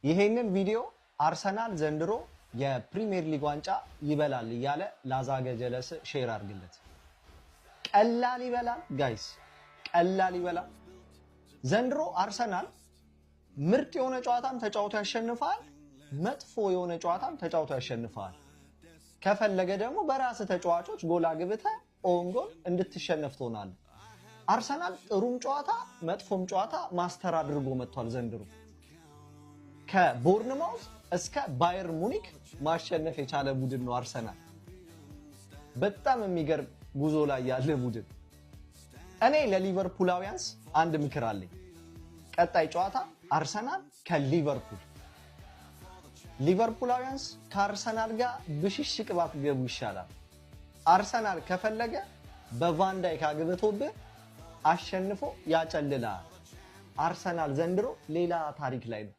ይሄንን ቪዲዮ አርሰናል ዘንድሮ የፕሪሚየር ሊግ ዋንጫ ይበላል እያለ ላዛገ ጀለስ ሼር አድርግለት። ቀላል ይበላል ጋይስ፣ ቀላል ይበላል። ዘንድሮ አርሰናል ምርጥ የሆነ ጨዋታም ተጫውቶ ያሸንፋል፣ መጥፎ የሆነ ጨዋታም ተጫውቶ ያሸንፋል። ከፈለገ ደግሞ በራስ ተጫዋቾች ጎል አግብተህ ኦን ጎል እንድትሸነፍ ትሆናለህ። አርሰናል ጥሩም ጨዋታ መጥፎም ጨዋታ ማስተር አድርጎ መጥቷል ዘንድሮ። ከቦርንማውዝ እስከ ባየር ሙኒክ ማሸነፍ የቻለ ቡድን ነው አርሰናል። በጣም የሚገርም ጉዞ ላይ ያለ ቡድን። እኔ ለሊቨርፑላውያንስ አንድ ምክር አለኝ። ቀጣይ ጨዋታ አርሰናል ከሊቨርፑል። ሊቨርፑላውያንስ ከአርሰናል ጋር ብሽሽቅ ባትገቡ ይሻላል። አርሰናል ከፈለገ በቫንዳይክ አግብቶብህ አሸንፎ ያጨልላል። አርሰናል ዘንድሮ ሌላ ታሪክ ላይ ነው።